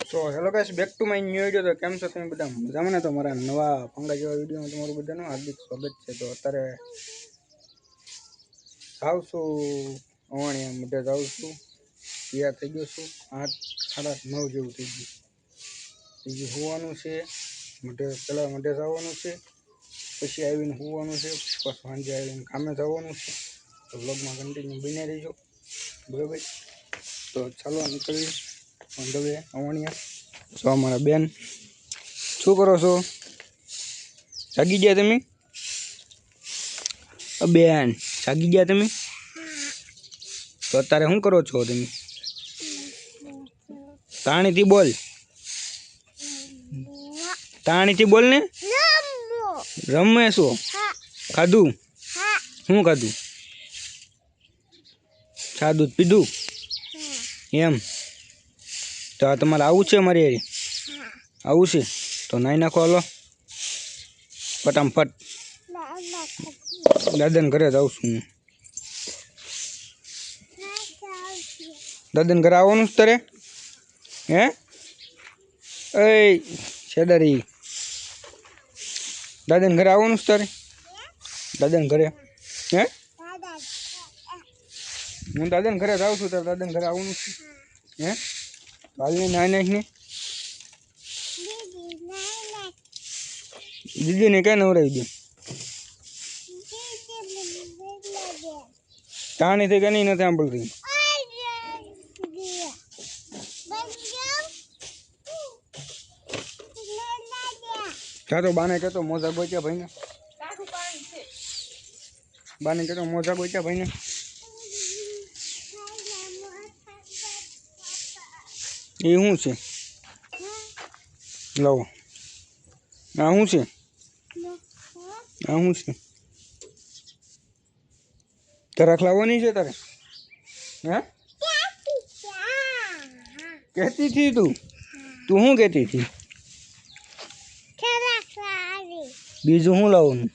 So hello guys, back to my new video. તો કેમ છો તમે બધા? મજામાં ને? તો મારા નવા પાંગા જેવા વિડીયોમાં તમારું બધાનું હાર્દિક સ્વાગત છે। તો અત્યારે જાઉં છું અવાણિયા મઢે જાઉં છું, તૈયાર થઈ ગયો છું। 8:30 જેવું થઈ ગયું। બીજું હોવાનું છે મઢે, પહેલાં મઢે જવાનું છે, પછી આવીને હોવાનું છે, પછી સાંજે આવીને કામે જવાનું છે। તો વ્લોગમાં કન્ટિન્યુ બની રહીજો, બરાબર? તો ચાલો નીકળીએ મંડવે અવાણિયા। તો અમારા બેન શું કરો છો? જાગી ગયા તમે? બેન જાગી ગયા તમે? તો અત્યારે શું કરો છો તમે? તાણીથી બોલ, તાણીથી બોલ ને। રમે છો? ખાધું? શું ખાધું? ચા દૂધ પીધું એમ? તો આ તમારે આવું છે મારી હારે? આવું છે તો નાઈ નાખો, હાલો ફટાફટ। દાદાને ઘરે જાઉં છું હું। દાદાને ઘરે આવવાનું છે તારે? હે એ શેદારી, દાદાને ઘરે આવવાનું છે તારે? દાદાને ઘરે હે? હું દાદાને ઘરે જાઉં છું, તારે દાદાને ઘરે આવવાનું છે? હે હાલની નાઈ નાખ ને। દીદીને ક્યાં નવરાવી દે? તાણીથી કે નહીં નથી સાંભળતી? ચાલો બાને કહેતો મોજા ગોચ્યા ભાઈને, બાને કહેતો મોજા ગોચ્યા ભાઈને। એ શું છે? લાવો, આ શું છે? આ શું છે? તરખ લાવવાની છે તારે? હે કહેતી હતી તું? તું શું કહેતી હતી? બીજું શું લાવવાનું?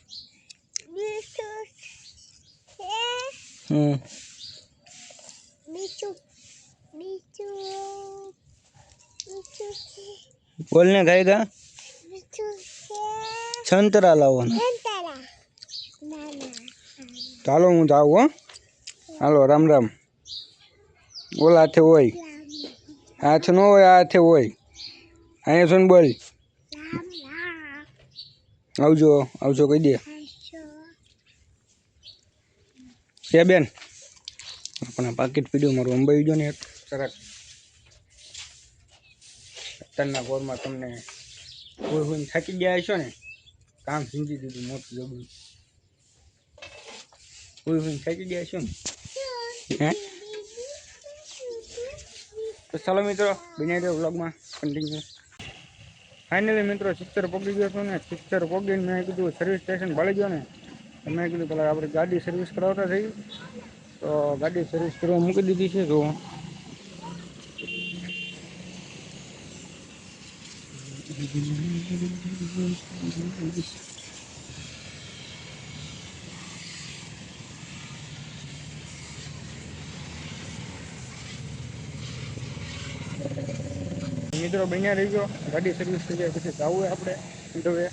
બોલ ને ગાય ગા। સંતરા લાવવાનું। ચાલો હું જાઉં હો, હાલો રામ રામ। ઓલા હાથે હોય, હાથ ન હોય, આ હાથે હોય। અહીંયા શું બોલ? આવજો આવજો કહી દે છે બેન। આપણે પાકીટ પીડ્યું મારું અંબાઈ ગયો ને એક સરસ। અત્યારના ગોરમાં તમને કોઈ હોય થાકી ગયા હશો ને, કામ સમજી દીધું મોટું જબરું। કોઈ હોય થાકી ગયા હશો ને, હે? તો ચાલો મિત્રો બની રહ્યો વ્લોગમાં કન્ટિન્યુ। ફાઇનલી મિત્રો સિસ્ટર પકડી ગયો છું ને, સિસ્ટર પકડીને મેં કીધું સર્વિસ સ્ટેશન ભાળી ગયો ને, તો મેં કીધું પેલા આપણે ગાડી સર્વિસ કરાવતા થઈ, તો ગાડી સર્વિસ કરવા મૂકી દીધી છે। તો મિત્રો બન્યા રહી ગયો, ગાડી સર્વિસ થઈ જાય પછી જવું આપણે હવે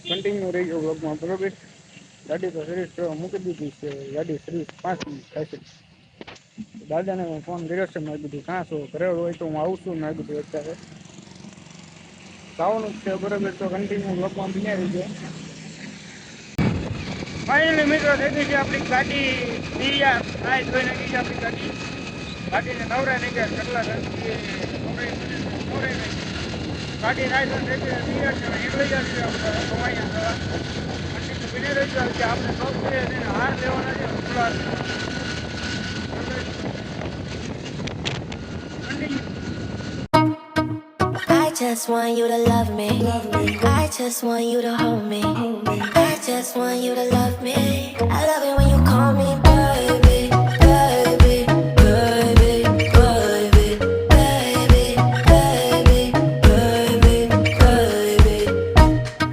કન્ટિન્યુ રહી ગયો વ્લોગમાં, બરોબર? ગાડી તો સર્વિસ કરવા મૂકી દીધી છે, ગાડી સર્વિસ 5 મિનિટ થાય છે। દાદાને હું ફોન કર્યો છે, મેં કીધું કાં છો? ઘરે હોય તો હું આવું છું, મેં કીધું અત્યારે જવાનું જ છે, બરોબર? તો કન્ટિન્યુ વ્લોગમાં બન્યા રહી ગયો। ફાઇનલી મિત્રો થઈ ગઈ છે આપણી ગાડી તૈયાર, નાઈ ધોઈ નાખી છે આપણી ગાડી। ગાડીને નવરાઈ નહીં ગયા, કેટલા ગંદકી ગાડી નાઈ ધોઈને તૈયાર છે, નીકળી જશે આપણે અહીંયા બની રહી છે કે આપણે સૌથી હાર લેવાના છે ગુલાલ। I just want you to love me. I just want you to hold me. I just want you to love me. I love it when you call me baby, baby, baby, baby, baby, baby, baby, baby.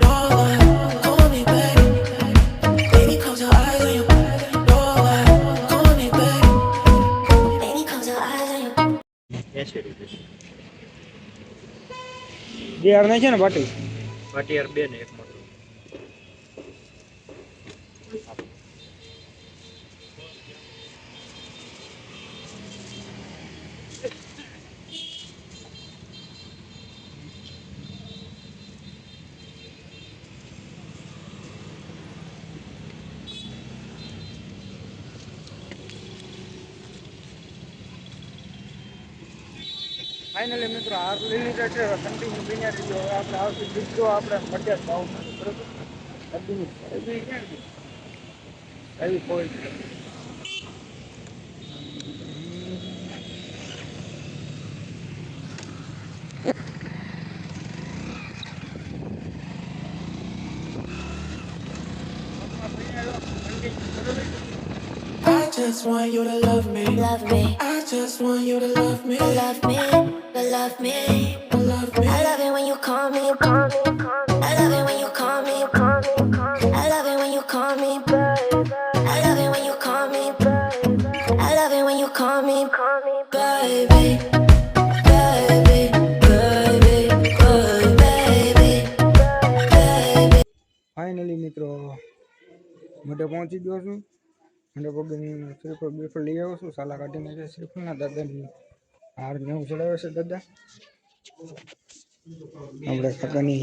No one call me baby. Baby, close your eyes on you. No one call me baby. Baby, close your eyes on you. Yes, it is. બે હાર નાખે ને બાટી. બાટી યાર બે ને એક મોટો. Finally મિત્રો હાર લઈ લીધા છે. કન્ટિન્યુ બિના રહીજો. હવે આપણે આવતી બીજો આપણે મધ્ય ભાવ બરોબર. કન્ટિન્યુ એવી ક્યાં ગઈ? એવી કોઈ I just want you to love me. Love me. I just want you to love me. Love me. Love me. Love me. I love it when you call me. I love it when you call me. I love it when you call me. I love it when you call me. I love it when you call me. Baby. Baby. Baby. Baby. Baby. Finally મિત્રો મોઢે પહોંચી ગયો છું. મોઢે પગની શ્રીફળ બીફળ લઈ આવ્યો છું. સાલા કાઢીને છે શ્રીફળના. દાદાની હાર નેવું ચડાવે છે દાદા. આપણે કાકાની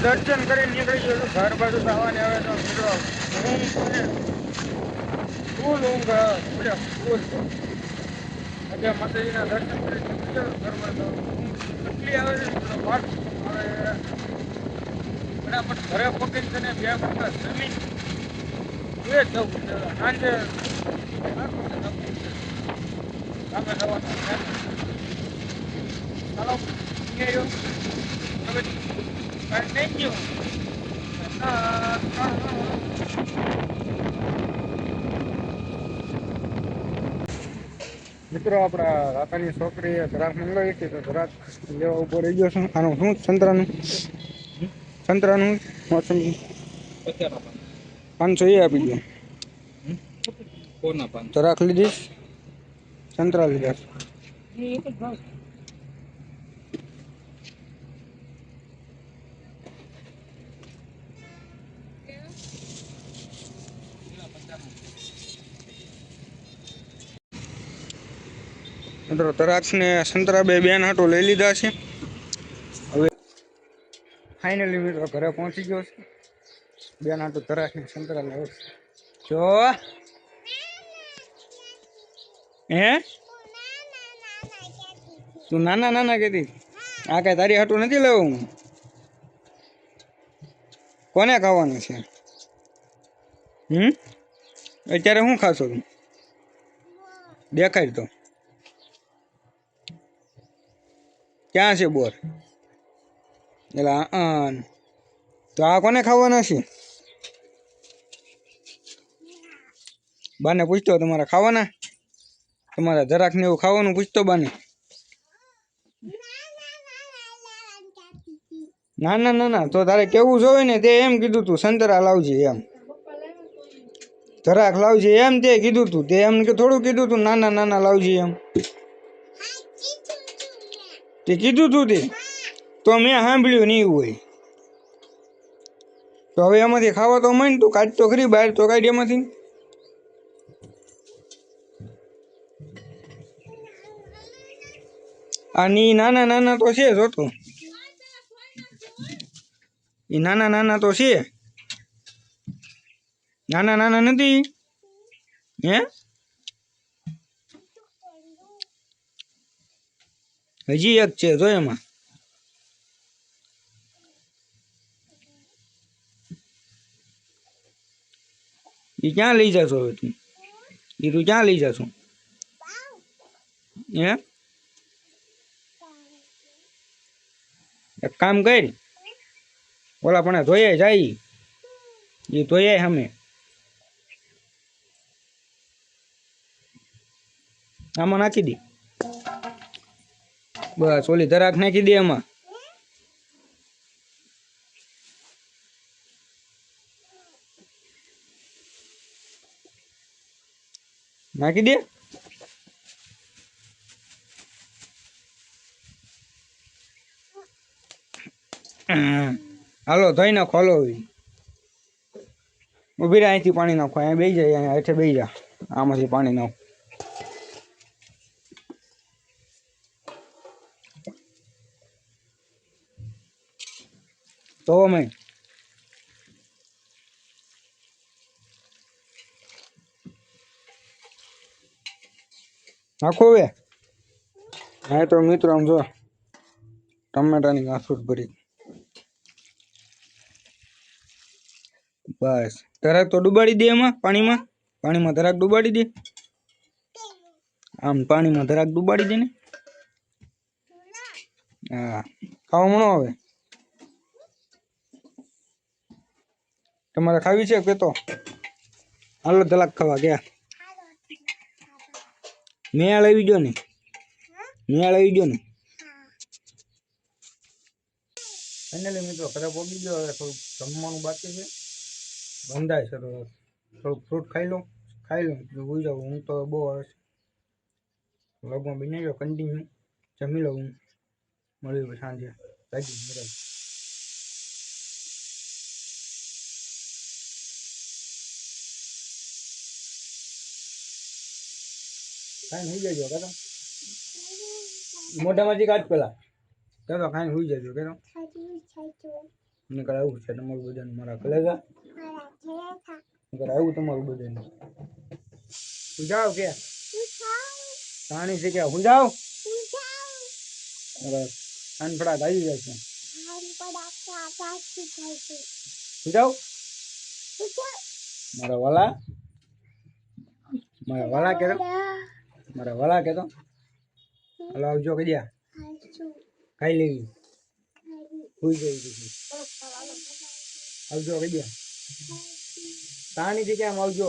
દર્શન કરીને નીકળી ગયો છું. ઘર બાજુ આવવાની હવે તો મિત્રો ફૂલ ઊંઘ ફૂલ. આજે માતાજીના દર્શન કરી નીકળી ગયો ઘર બાજુ. કેટલી આવે છે વાત હવે બરાબર ઘરે પકડી તને 2 કલાક જમીન એ જવું છે. સાંજે સામે જવાનું ચાલો હવે Thank you. મિત્રો આપણા કાકાની છોકરીએ ઘરાક મંગાવી હતી તો ઘરાક લેવા ઉભો રહી ગયો છું. આનું શું સંતરાનું મોસમી 500 એ આપી દો. ઘરાક લીધીશ સંતરા લીધા. મિત્રો તરાક્ષ ને સંતરા બેન હાટો લઈ લીધા છે. હવે ફાઇનલી મિત્રો ઘરે પહોંચી ગયો છે. બેન હાટો તરાક્ષ ને સંતરા લેવો છે. જો હે તું નાના નાના કહેતી આ કઈ તારી હાટું નથી લેવું. કોને ખાવાનું છે? અત્યારે શું ખાશો તું? દેખાય તો ક્યાં છે બોર? એટલે તો આ કોને ખાવાના છે? બાને પૂછતો તમારા ખાવાના? તમારા જરાક ને એવું ખાવાનું પૂછતો બાને. ના ના ના ના તો તારે કેવું જોવે ને તે એમ કીધું તું સંતરા લાવજે એમ. જરાક લાવજે એમ તે કીધું તું. તે એમ કે થોડું કીધું તું નાના નાના લાવજે એમ તે કીધું તું તે. તો મેં સાંભળ્યું નહીં હોય. તો હવે એમાંથી ખાવા તો માંડ, તું કાઢ તો ખરી બહાર તો કાઢ એમાંથી. આની નાના નાના તો છે જોતો, એ નાના નાના તો છે, નાના નાના નથી હે. હજી એક છે જો એમાં. એ ક્યાં લઈ જશો હવે તું? એ તું ક્યાં લઈ જશો હે? એક કામ કર, ઓલા પણ ધોયા જાય, એ ધોયા અમે આમાં નાખી દે. બસ ઓલી ધરાક નાખી દે એમાં. નાખી દે. હાલો ધોઈ નાખો, હાલો ઉભી રહે, અહીંથી પાણી નાખો, અહીંયા બેસી જાય, અહીંયા હેઠે બેસી જા, આમાંથી પાણી નાખો. તો મેં નાખો હવે. હા તો મિત્રો આમ જો ટમેટાની ગાંસૂટ ભરી, બસ ધરાક તો ડુબાડી દે એમાં, પાણીમાં, પાણીમાં ધરાક ડુબાડી દે, આમ પાણીમાં ધરાક ડુબાડી દે ને. હા ખાવા મળો હવે. તમારે ખાવી છે કે? તો હાલો ધલાક ખાવા ગયા. મેળ આવી ગયો ને, મેળ આવી ગયો ને. ફાઇનલી મિત્રો ઘરે પહોંચી ગયો. હવે થોડુંક જમવાનું બાકી છે, બંધાય છે, તો થોડુંક ફ્રૂટ ખાઈ લઉં ભૂઈ જાઉં. હું તો બહુ આવે છે વ્લોગમાં બની ગયો કન્ટિન્યુ. જમી લઉં, મળ્યું સાંજે લાગી બરાબર. ખાઈને સુઈ જજો કે મોઢામાંથી કાઢ પેલા કે તો ખાઈને સુઈ જજો કે નીકળ. આવું છે તમારું બધાનું મારા કલેજા, નીકળ આવું તમારું બધાનું. હું જાવ કે પાણી છે કે હું જાવ અનફળા આવી જાય છે. હું જાવ મારા વાલા, મારા વાલા કે મારા વાલા કે તો હાલો આવજો કે જ્યાં ખાઈ લેવી સુઈ જઈ પછી આવજો કે જ્યાં પાણીથી કેમ આવજો.